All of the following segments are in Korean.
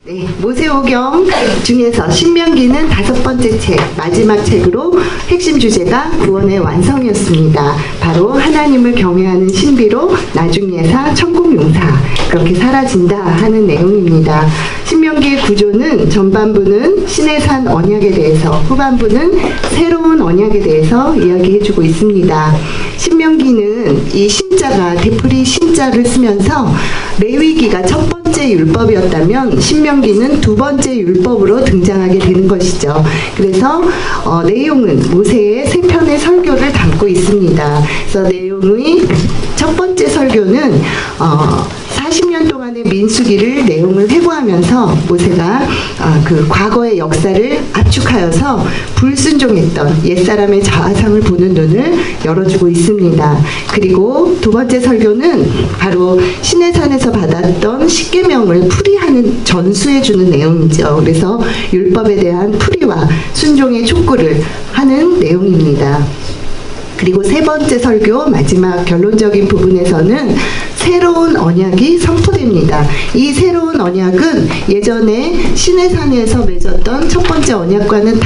네, 모세오경 중에서 신명기는 5번째 책, 마지막 책으로 핵심 주제가 구원의 완성이었습니다. 바로 하나님을 경외하는 신비로 나중예사, 천국용사 그렇게 사라진다 하는 내용입니다. 신명기의 구조는 전반부는 시내산 언약에 대해서, 후반부는 새로운 언약에 대해서 이야기해주고 있습니다. 신명기는 이 신자가 데프리 신자를 쓰면서 레위기가 첫 번째 율법이었다면 신명기는 두 번째 율법으로 등장하게 되는 것이죠. 그래서 내용은 모세의 세 편의 설교를 담고 있습니다. 그래서 내용의 첫 번째 설교는 40년 동안의 민수기를 내용을 회고하면서 모세가 그 과거의 역사를 압축하여서 불순종했던 옛사람의 자아상을 보는 눈을 열어주고 있습니다. 그리고 두 번째 설교는 바로 시내산에서 받았던 십계명을 풀이하는 전수해주는 내용이죠. 그래서 율법에 대한 풀이와 순종의 촉구를 하는 내용입니다. 그리고 세 번째 설교 마지막 결론적인 부분에서는 새로운 언약이 선포됩니다. 이 새로운 언약은 예전에 시내산에서 맺었던 첫 번째 언약과는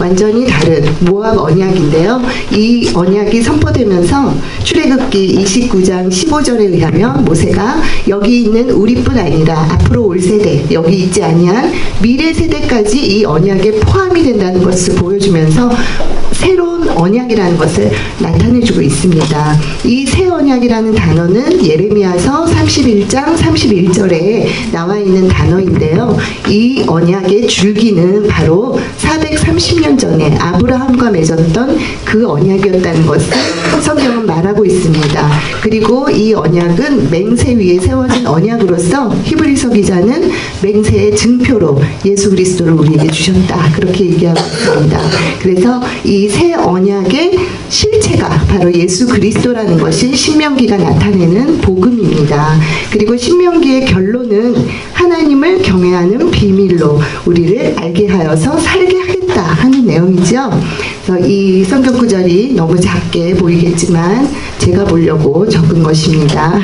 완전히 다른 모압 언약인데요. 이 언약이 선포되면서 출애굽기 29장 15절에 의하면 모세가 여기 있는 우리뿐 아니라 앞으로 올 세대, 여기 있지 아니한 미래 세대까지 이 언약에 포함이 된다는 것을 보여주면서 새로운 언약이라는 것을 나타내주고 있습니다. 이 새 언약이라는 단어는 예레미야서 31장 31절에 나와 있는 단어인데요. 이 언약의 줄기는 바로 430년 전에 아브라함과 맺었던 그 언약이었다는 것을 성경은 말하고 있습니다. 그리고 이 언약은 맹세 위에 세워진 언약으로서 히브리서 기자는 맹세의 증표로 예수 그리스도를 우리에게 주셨다. 그렇게 얘기하고 있습니다. 그래서 이 새 언약의 실체가 바로 예수 그리스도라는 것이 신명기가 나타내는 복음입니다. 그리고 신명기의 결론은 하나님을 경외하는 비밀로 우리를 알게 하여서 살게 하겠다 하는 내용이죠. 그래서 이 성경 구절이 너무 작게 보이겠지만 제가 보려고 적은 것입니다.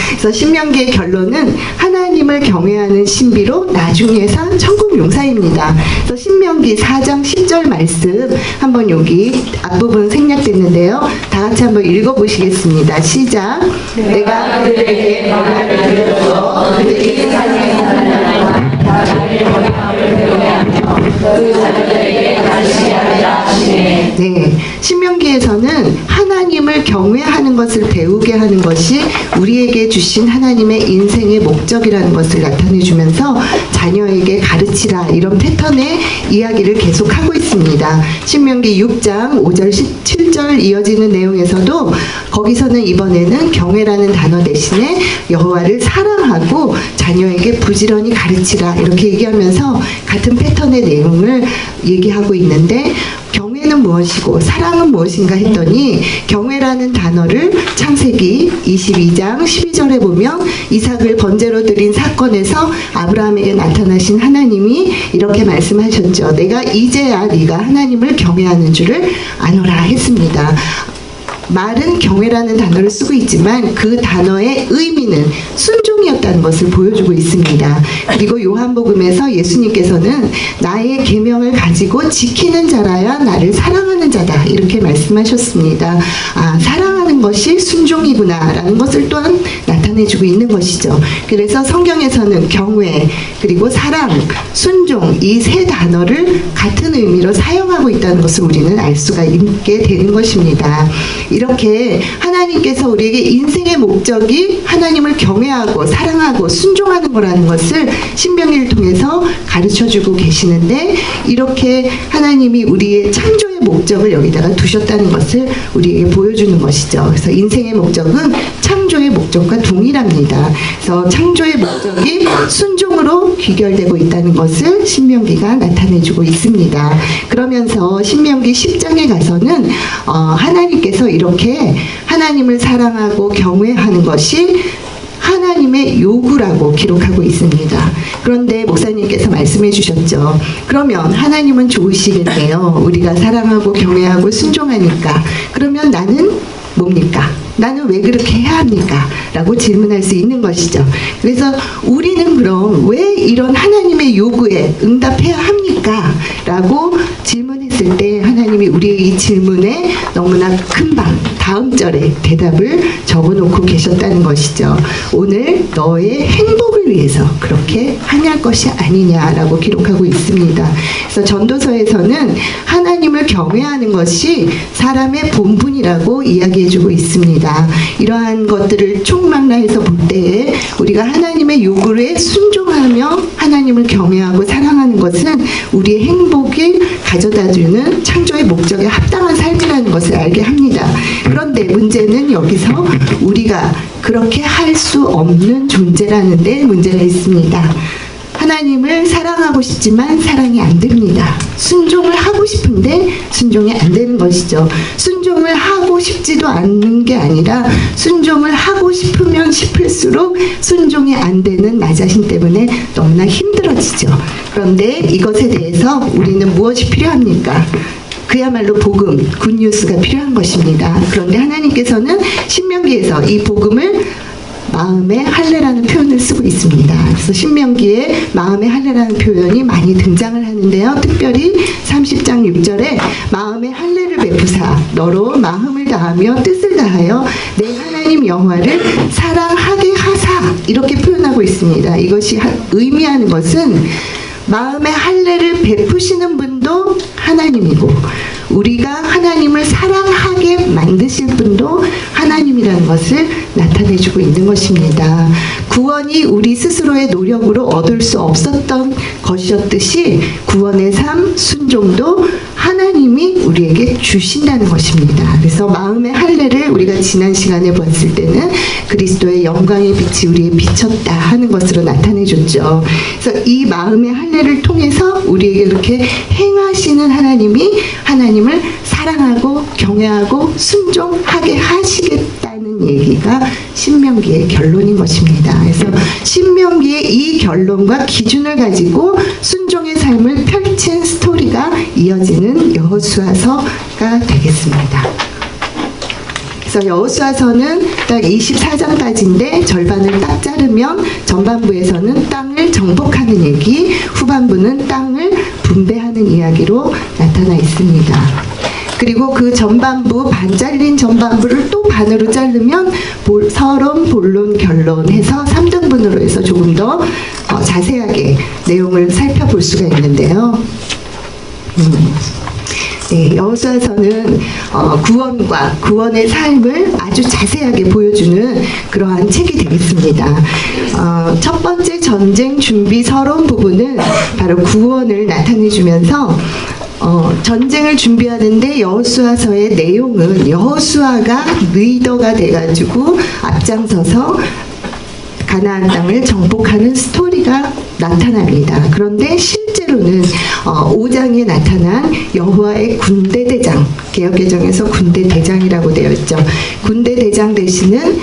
그래서 신명기의 결론은 하나님을 경외하는 신비로 나중예사 천국용사입니다. 그래서 신명기 4장 10절 말씀 한번 여기 앞부분 생략됐는데요. 다 같이 한번 읽어보시겠습니다. 시작. 내가 그들에게 말을 들려줘 그들이 사랑의 하나님 나를 경외함을 배우며 그 자녀들에게 다시 하리라 하시네. 네, 신명기에서는 하나님을 경외하는 것을 배우게 하는 것이 우리에게 주신 하나님의 인생의 목적이라는 것을 나타내주면서 자녀에게 가르치라 이런 패턴의 이야기를 계속하고 있습니다. 신명기 6장 5절 17절 이어지는 내용에서도 거기서는 이번에는 경외라는 단어 대신에 여호와를 사랑하고 자녀에게 부지런히 가르치라 이렇게 얘기하면서 같은 패턴의 내용을 얘기하고 있는데 경외는 무엇이고 사랑은 무엇인가 했더니 경외라는 단어를 창세기 22장 12절에 보면 이삭을 번제로 드린 사건에서 아브라함에게 나타나신 하나님이 이렇게 말씀하셨죠. 내가 이제야 네가 하나님을 경외하는 줄을 아노라 했습니다. 말은 경외라는 단어를 쓰고 있지만 그 단어의 의미는 순종이었다는 것을 보여주고 있습니다. 그리고 요한복음에서 예수님께서는 나의 계명을 가지고 지키는 자라야 나를 사랑하는 자다 이렇게 말씀하셨습니다. 사랑하는 것이 순종이구나 라는 것을 또한 나타내주고 있는 것이죠. 그래서 성경에서는 경외 그리고 사랑, 순종 이 세 단어를 같은 의미로 사용하고 있다는 것을 우리는 알 수가 있게 되는 것입니다. 이렇게 하나님께서 우리에게 인생의 목적이 하나님을 경외하고 사랑하고 순종하는 거라는 것을 신명기를 통해서 가르쳐주고 계시는데 이렇게 하나님이 우리의 창조의 목적을 여기다가 두셨다는 것을 우리에게 보여주는 것이죠. 그래서 인생의 목적은 창조의 목적과 동일합니다. 그래서 창조의 목적이 순종으로 귀결되고 있다는 것을 신명기가 나타내주고 있습니다. 그러면서 신명기 10장에 가서는 하나님께서 이렇게 하나님을 사랑하고 경외하는 것이 하나님의 요구라고 기록하고 있습니다. 그런데 목사님께서 말씀해 주셨죠. 그러면 하나님은 좋으시겠네요. 우리가 사랑하고 경외하고 순종하니까. 그러면 나는 뭡니까? 나는 왜 그렇게 해야 합니까? 라고 질문할 수 있는 것이죠. 그래서 우리는 그럼 왜 이런 하나님의 응답해야 합니까? 라고 질문했을 때 하나님이 우리의 이 질문에 너무나 금방 다음 절에 대답을 적어놓고 계셨다는 것이죠. 오늘 너의 행복을 위해서 그렇게 항해할 것이 아니냐라고 기록하고 있습니다. 그래서 전도서에서는 하나님을 경외하는 것이 사람의 본분이라고 이야기해주고 있습니다. 이러한 것들을 총망라해서 볼 때에 우리가 하나님의 요구에 순종하며 하나님을 경외하고 사랑하는 것은 우리의 행복을 가져다주는 창조의 목적에 합당한 삶이라는 것을 알게 합니다. 그런데 문제는 여기서 우리가 그렇게 할 수 없는 존재라는 데 문제가 있습니다. 하나님을 사랑하고 싶지만 사랑이 안 됩니다. 순종을 하고 싶은데 순종이 안 되는 것이죠. 순종을 하고 싶지도 않는 게 아니라 순종을 하고 싶으면 싶을수록 순종이 안 되는 나 자신 때문에 너무나 힘들어지죠. 그런데 이것에 대해서 우리는 무엇이 필요합니까? 그야말로 복음, 굿뉴스가 필요한 것입니다. 그런데 하나님께서는 신명기에서 이 복음을 마음의 할례라는 표현을 쓰고 있습니다. 그래서 신명기에 마음의 할례라는 표현이 많이 등장을 하는데요. 특별히 30장 6절에 마음의 할례를 베푸사 너로 마음을 다하며 뜻을 다하여 내 하나님 여호와를 사랑하게 하사 이렇게 표현하고 있습니다. 이것이 의미하는 것은 마음의 할례를 베푸시는 분도 하나님이고 우리가 하나님을 사랑하게 만드실 분도 하나님이라는 것을 나타내주고 있는 것입니다. 구원이 우리 스스로의 노력으로 얻을 수 없었던 것이었듯이 구원의 삶, 순종도 하나님이 우리에게 주신다는 것입니다. 그래서 마음의 할례를 우리가 지난 시간에 봤을 때는 그리스도의 영광의 빛이 우리에 비쳤다 하는 것으로 나타내줬죠. 그래서 이 마음의 할례를 통해서 우리에게 이렇게 행하시는 하나님이 하나님을 사랑하고 경외하고 순종하게 하시겠다는 얘기가 신명기의 결론인 것입니다. 그래서 신명기의 이 결론과 기준을 가지고 순종의 삶을 펼친 스토리가 이어지는 여호수아서가 되겠습니다. 그래서 여호수아서는 딱 24장까지인데 절반을 딱 자르면 전반부에서는 땅을 정복하는 얘기, 후반부는 땅을 분배하는 이야기로 나타나 있습니다. 그리고 그 전반부, 반 잘린 전반부를 또 반으로 자르면 서론, 본론, 결론 해서 3등분으로 해서 조금 더 자세하게 내용을 살펴볼 수가 있는데요. 네, 여호수아서는 구원과 구원의 삶을 아주 자세하게 보여주는 그러한 책이 되겠습니다. 첫 번째 전쟁 준비 서론 부분은 바로 구원을 나타내주면서 전쟁을 준비하는데 여호수아서의 내용은 여호수아가 리더가 돼가지고 앞장서서 가나안 땅을 정복하는 스토리가 나타납니다. 그런데 실제로는 5장에 나타난 여호와의 군대대장, 개역개정에서 군대대장이라고 되어 있죠. 군대대장 되시는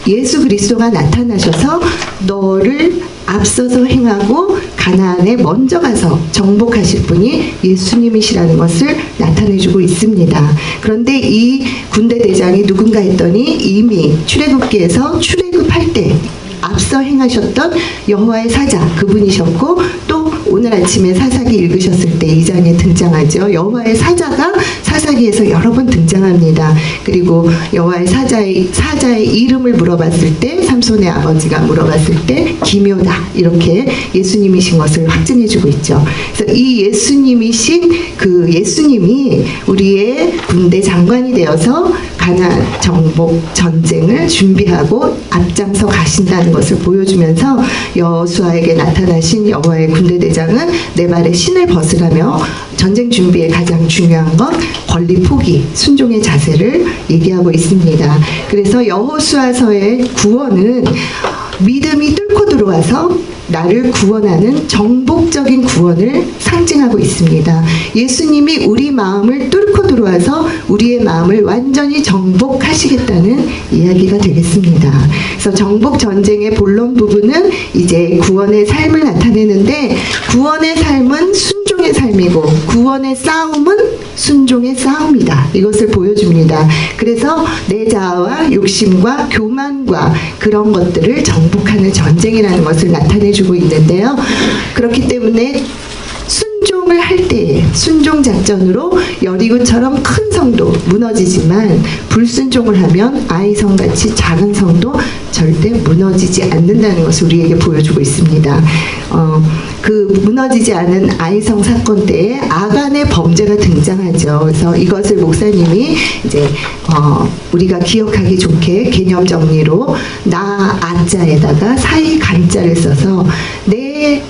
예수 그리스도가 나타나셔서 너를 앞서서 행하고 가나안에 먼저 가서 정복하실 분이 예수님이시라는 것을 나타내주고 있습니다. 그런데 이 군대대장이 누군가 했더니 이미 출애굽기에서 출애굽할 때 앞서 행하셨던 여호와의 사자 그분이셨고 또 오늘 아침에 사사기 읽으셨을 때 2장에 등장하죠. 여호와의 사자가 사사기에서 여러 번 등장합니다. 그리고 여호와의 사자의 이름을 물어봤을 때 삼손의 아버지가 물어봤을 때 기묘다 이렇게 예수님이신 것을 확증해주고 있죠. 그래서 이 예수님이신 그 예수님이 우리의 군대 장관이 되어서 가나안 정복 전쟁을 준비하고 앞장서 가신다는 것을 보여주면서 여호수아에게 나타나신 여호와의 군대대장은 내 발에 신을 벗으라며 전쟁 준비에 가장 중요한 건 권리 포기, 순종의 자세를 얘기하고 있습니다. 그래서 여호수아서의 구원은 믿음이 뚫고 들어와서 나를 구원하는 정복적인 구원을 상징하고 있습니다. 예수님이 우리 마음을 뚫고 들어와서 우리의 마음을 완전히 정복하시겠다는 이야기가 되겠습니다. 그래서 정복 전쟁의 본론 부분은 이제 구원의 삶을 나타내는데 구원의 삶은 순종의 삶이고 구원의 싸움은 순종의 싸움이다. 이것을 보여줍니다. 그래서 내 자아와 욕심과 교만과 그런 것들을 정복하는 전쟁이라는 것을 나타내주고 있는데요. 그렇기 때문에 순종 작전으로 여리고처럼 큰 성도 무너지지만 불순종을 하면 아이 성같이 작은 성도 절대 무너지지 않는다는 것을 우리에게 보여주고 있습니다. 그 무너지지 않은 아이성 사건 때에 아간의 범죄가 등장하죠. 그래서 이것을 목사님이 이제 우리가 기억하기 좋게 개념 정리로 나 아자에다가 사이 간자를 써서 내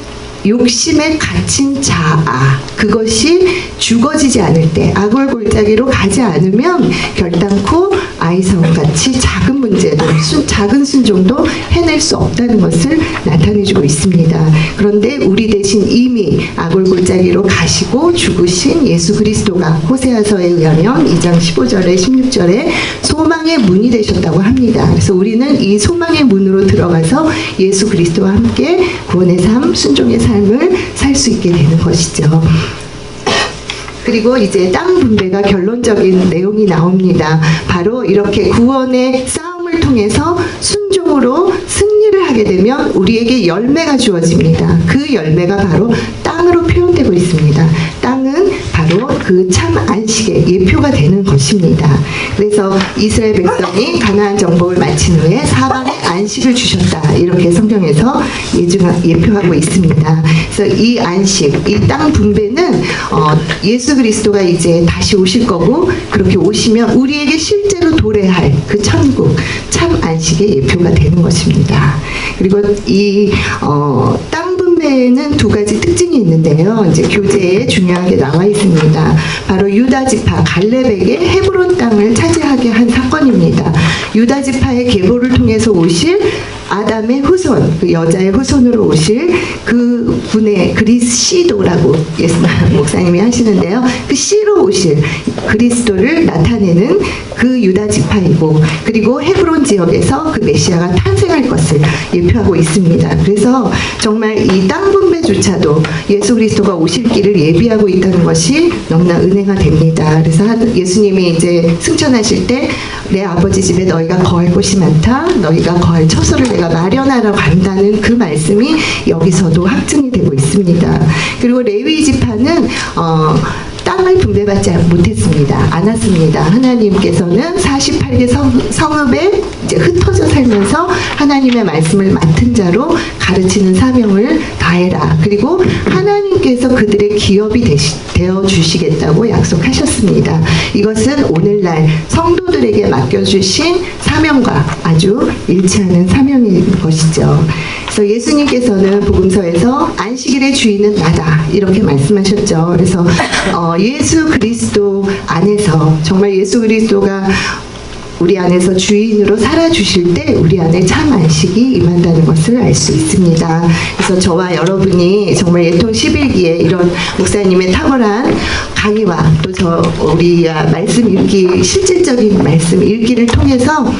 욕심에 갇힌 자아, 그것이 죽어지지 않을 때 악을 골짜기로 가지 않으면 결단코 아이성같이 작은 문제도 작은 순종도 해낼 수 없다는 것을 나타내주고 있습니다. 그런데 우리 대신 이미 악을 골짜기로 가시고 죽으신 예수 그리스도가 호세아서에 의하면 2장 15절에 16절에 소망의 문이 되셨다고 합니다. 그래서 우리는 이 소망의 문으로 들어가서 예수 그리스도와 함께 구원의 삶, 순종의 삶을 살 수 있게 되는 것이죠. 그리고 이제 땅 분배가 결론적인 내용이 나옵니다. 바로 이렇게 구원의 싸움을 통해서 순종으로 승리를 하게 되면 우리에게 열매가 주어집니다. 그 열매가 바로 땅으로 표현되고 있습니다. 땅은 바로 그 참 안식의 예표가 되는 것입니다. 그래서 이스라엘 백성이 가나안 정복을 마친 후에 사방에 안식을 주셨다, 이렇게 성경에서 예표하고 있습니다. 그래서 이 안식, 이 땅 분배는 예수 그리스도가 이제 다시 오실 거고, 그렇게 오시면 우리에게 실제로 도래할 그 천국, 참 안식의 예표가 되는 것입니다. 그리고 이 땅 분배에는 두 가지 특징이 있는데요. 이제 교재에 중요하게 나와 있습니다. 바로 유다 지파 갈렙에게 헤브론 땅을 차지하게 한 사건입니다. 유다 지파의 계보를 통해서 오실 아담의 후손, 그 여자의 후손으로 오실 그 분의 그리스도라고 예수 목사님이 하시는데요. 그 씨로 오실 그리스도를 나타내는 그 유다 지파이고, 그리고 헤브론 지역에서 그 메시아가 탄생할 것을 예표하고 있습니다. 그래서 정말 이 땅 분배조차도 예수 그리스도가 오실 길을 예비하고 있다는 것이 너무나 은혜가 됩니다. 그래서 예수님이 이제 승천하실 때 내 아버지 집에 너희가 거할 곳이 많다, 너희가 거할 처소를 내가 마련하러 간다는 그 말씀이 여기서도 확증이 되고 있습니다. 그리고 레위 지파는 땅을 분배받지 못했습니다. 않았습니다. 하나님께서는 48개 성읍에 이제 흩어져 살면서 하나님의 말씀을 맡은 자로 가르치는 사명을 다해라. 그리고 하나님께서 그들의 기업이 되어 주시겠다고 약속하셨습니다. 이것은 오늘날 성도들에게 맡겨주신 사명과 아주 일치하는 사명인 것이죠. 그래서 예수님께서는 복음서에서 안식일의 주인은 나다, 이렇게 말씀하셨죠. 그래서 예수 그리스도 안에서 정말 예수 그리스도가 우리 안에서 주인으로 살아주실 때 우리 안에 참 안식이 임한다는 것을 알 수 있습니다. 그래서 저와 여러분이 정말 예통 11기에 이런 목사님의 탁월한 강의와 또 우리가 말씀 읽기, 실질적인 말씀 읽기를 통해서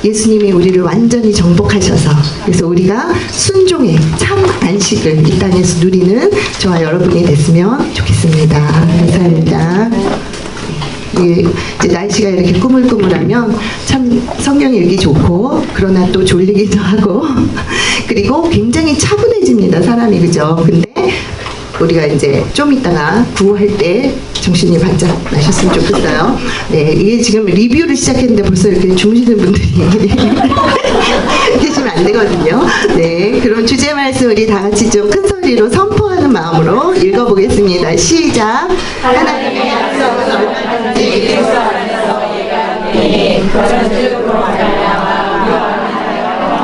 예수님이 우리를 완전히 정복하셔서, 그래서 우리가 순종의 참 안식을 이 땅에서 누리는 저와 여러분이 됐으면 좋겠습니다. 감사합니다. 이제 날씨가 이렇게 꾸물꾸물하면 참 성경 읽기 좋고, 그러나 또 졸리기도 하고 그리고 굉장히 차분해집니다, 사람이. 그죠? 근데 우리가 이제 좀 이따가 구호할 때 정신이 바짝 나셨으면 좋겠어요. 네, 이게 지금 리뷰를 시작했는데 벌써 이렇게 주무시는 분들이 계시면 안 되거든요. 네, 그럼 주제 말씀 우리 다 같이 좀 큰 소리로 선포하는 마음으로 읽어보겠습니다. 시작. 하나님의 약속은 얼마든지 그리스도 안에서 예가하니 그것은 뜻으로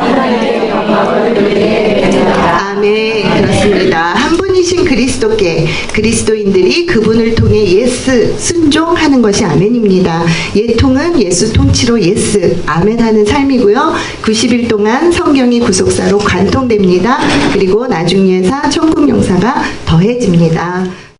하나님의 영광을 누리게 됩니다. 아멘. 그렇습니다. 한 분이신 그리스도께 그리스도인들이 그분을 통해 예스 순종하는 것이 아멘입니다. 예통은 예수 통치로 예스 아멘 하는 삶이고요. 90일 동안 성경이 구속사로 관통됩니다. 그리고 나중 예사 천국 용사가 더해집니다.